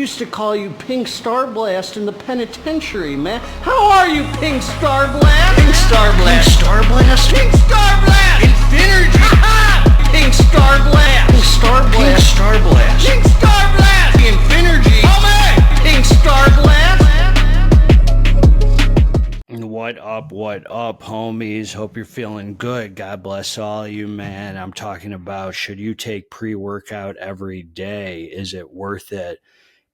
used to call you Pink Star Blast in the penitentiary, man. How are you, Pink Star Blast? Pink Star Blast. Pink Star Blast? Pink Star Blast. Infinergy. Pink Star Blast. Pink Star Blast. Pink Star Blast. Pink Star Blast. Infinergy. Homie. Pink Star Blast. What up, homies? Hope you're feeling good. God bless all of you, man. I'm talking about, should you take pre-workout every day? Is it worth it?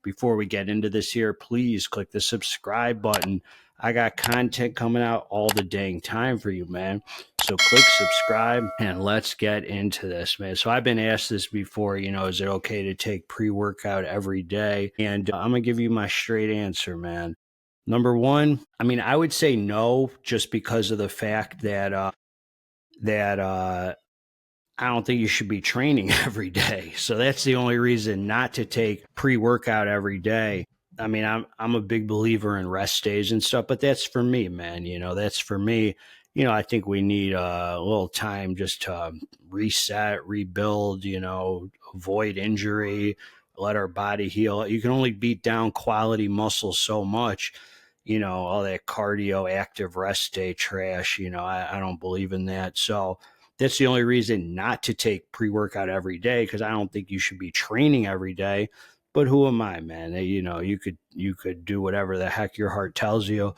Before we get into this here, please click the subscribe button. I got content coming out all the dang time for you, man. So click subscribe and let's get into this, man. So I've been asked this before, is it okay to take pre-workout every day? And I'm going to give you my straight answer, man. Number one, I would say no, just because of the fact that I don't think you should be training every day. So that's the only reason not to take pre-workout every day. I'm a big believer in rest days and stuff, but that's for me, man. That's for me. I think we need a little time just to reset, rebuild, avoid injury, let our body heal. You can only beat down quality muscle so much. All that cardio active rest day trash, I don't believe in that. So that's the only reason not to take pre-workout every day, because I don't think you should be training every day. But who am I, man? You could do whatever the heck your heart tells you.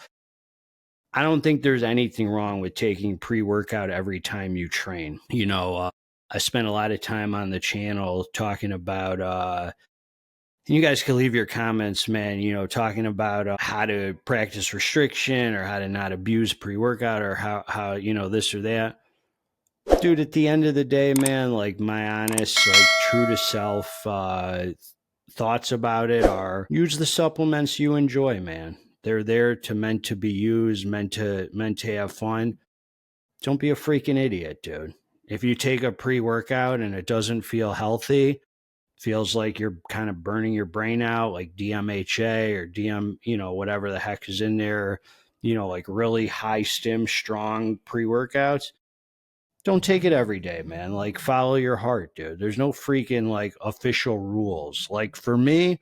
I don't think there's anything wrong with taking pre-workout every time you train. I spent a lot of time on the channel talking about you guys can leave your comments, man, talking about how to practice restriction or how to not abuse pre-workout or how this or that. Dude, at the end of the day, man, like my honest, true to self thoughts about it are use the supplements you enjoy, man. They're there meant to be used, meant to have fun. Don't be a freaking idiot, dude. If you take a pre-workout and it doesn't feel healthy, feels like you're kind of burning your brain out, like DMHA or DM, whatever the heck is in there, like really high stim, strong pre-workouts. Don't take it every day, man. Like, follow your heart, dude. There's no freaking official rules. Like, for me,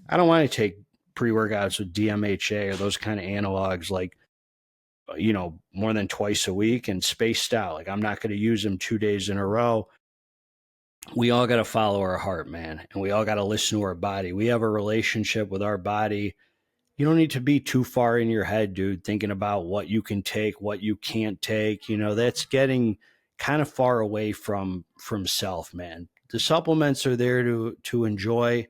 I don't want to take pre-workouts with DMHA or those kind of analogs, more than twice a week and spaced out. I'm not going to use them 2 days in a row. We all got to follow our heart, man. And we all got to listen to our body. We have a relationship with our body. You don't need to be too far in your head, dude, thinking about what you can take, what you can't take. That's getting kind of far away from self, man. The supplements are there to enjoy.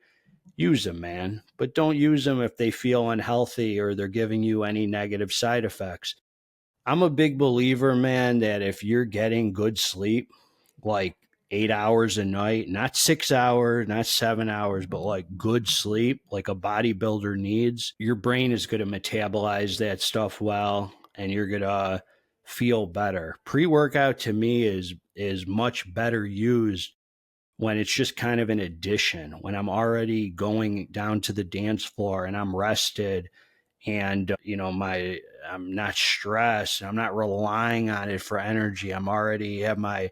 Use them, man. But don't use them if they feel unhealthy or they're giving you any negative side effects. I'm a big believer, man, that if you're getting good sleep, 8 hours a night, not 6 hours, not 7 hours, but good sleep, like a bodybuilder needs, your brain is going to metabolize that stuff well, and you're going to feel better. Pre-workout to me is much better used when it's just kind of an addition, when I'm already going down to the dance floor and I'm rested and, I'm not stressed. I'm not relying on it for energy. I'm already have my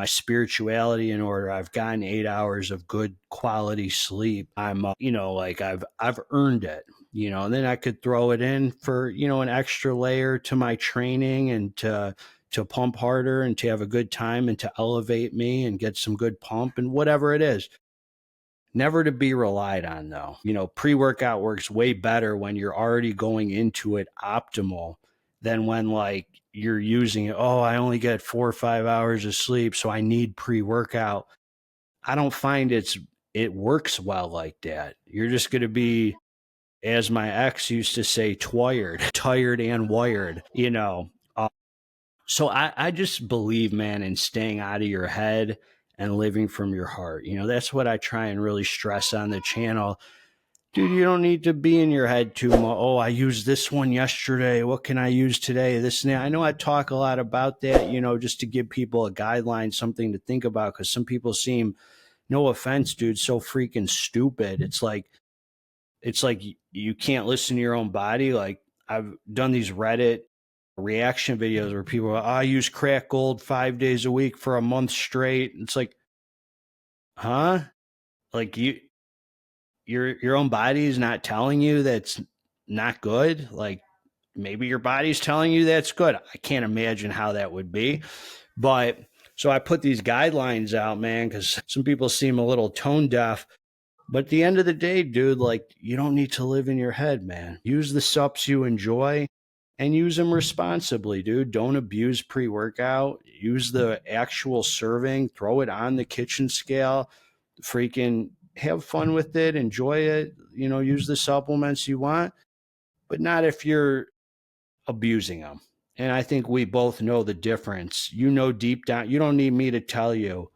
spirituality in order. I've gotten 8 hours of good quality sleep. I'm, I've earned it, and then I could throw it in for, an extra layer to my training and to pump harder and to have a good time and to elevate me and get some good pump and whatever it is. Never to be relied on, though. Pre-workout works way better when you're already going into it optimal than when you're using it. Oh, I only get 4 or 5 hours of sleep, so I need pre-workout. I don't find it works well like that. You're just going to be, as my ex used to say, tired and wired, So I just believe, man, in staying out of your head and living from your heart. That's what I try and really stress on the channel. Dude, you don't need to be in your head too much. Oh, I used this one yesterday. What can I use today? This and that. I know I talk a lot about that, just to give people a guideline, something to think about, because some people seem, no offense, dude, so freaking stupid. It's like you can't listen to your own body. I've done these Reddit reaction videos where people are, I use crack gold 5 days a week for a month straight. It's like, huh? your own body is not telling you that's not good. Like maybe your body's telling you that's good. I can't imagine how that would be. But so I put these guidelines out, man, because some people seem a little tone deaf. But at the end of the day, dude, like you don't need to live in your head, man. Use the supps you enjoy and use them responsibly, dude. Don't abuse pre-workout. Use the actual serving, throw it on the kitchen scale, freaking have fun with it, enjoy it, use the supplements you want, but not if you're abusing them. And I think we both know the difference. Deep down, you don't need me to tell you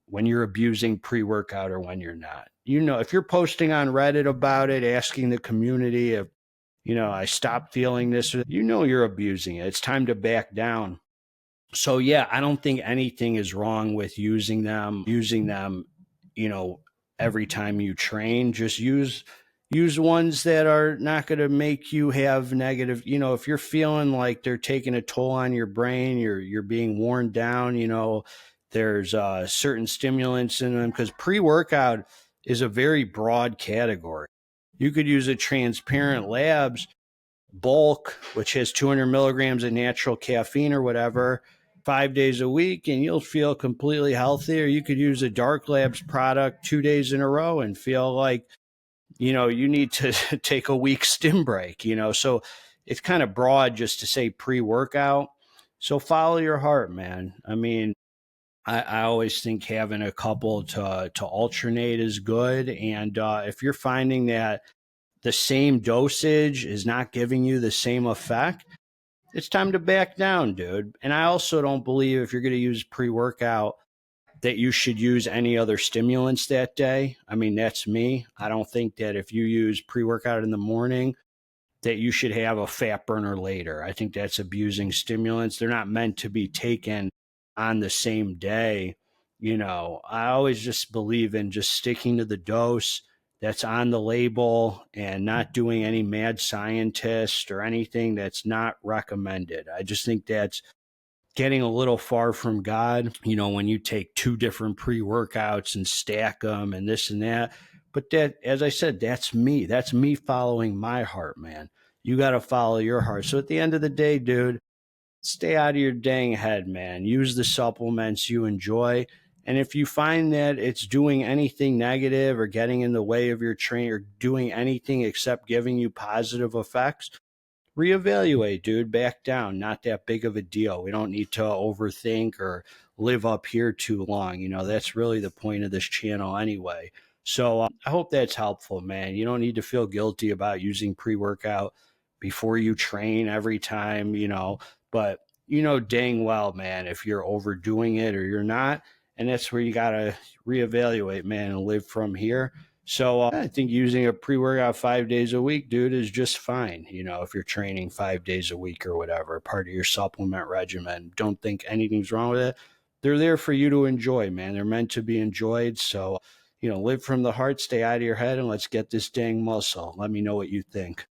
when you're abusing pre-workout or when you're not. If you're posting on Reddit about it, asking the community if, I stopped feeling this, you're abusing it. It's time to back down. So yeah, I don't think anything is wrong with using them, every time you train. Just use ones that are not going to make you have negative, if you're feeling like they're taking a toll on your brain, you're being worn down, there's certain stimulants in them, because pre-workout is a very broad category. You could use a transparent Labz bulk, which has 200 milligrams of natural caffeine or whatever, 5 days a week, and you'll feel completely healthy. Or you could use a dark Labz product 2 days in a row and feel like, you need to take a week stim break, so it's kind of broad just to say pre-workout. So follow your heart, man. I mean, I always think having a couple to alternate is good. And if you're finding that the same dosage is not giving you the same effect, it's time to back down, dude. And I also don't believe if you're going to use pre-workout that you should use any other stimulants that day. I mean, that's me. I don't think that if you use pre-workout in the morning that you should have a fat burner later. I think that's abusing stimulants. They're not meant to be taken on the same day. I always just believe in just sticking to the dose that's on the label and not doing any mad scientist or anything that's not recommended. I just think that's getting a little far from God, when you take 2 different pre-workouts and stack them and this and that. But that, as I said, that's me. That's me following my heart, man. You got to follow your heart. So at the end of the day, dude, stay out of your dang head, man. Use the supplements you enjoy. And if you find that it's doing anything negative or getting in the way of your training or doing anything except giving you positive effects, reevaluate, dude. Back down. Not that big of a deal. We don't need to overthink or live up here too long. That's really the point of this channel anyway. So I hope that's helpful, man. You don't need to feel guilty about using pre-workout before you train every time, but dang well, man, if you're overdoing it or you're not. And that's where you got to reevaluate, man, and live from here. So I think using a pre-workout 5 days a week, dude, is just fine. If you're training 5 days a week or whatever, part of your supplement regimen, don't think anything's wrong with it. They're there for you to enjoy, man. They're meant to be enjoyed. So, live from the heart, stay out of your head, and let's get this dang muscle. Let me know what you think.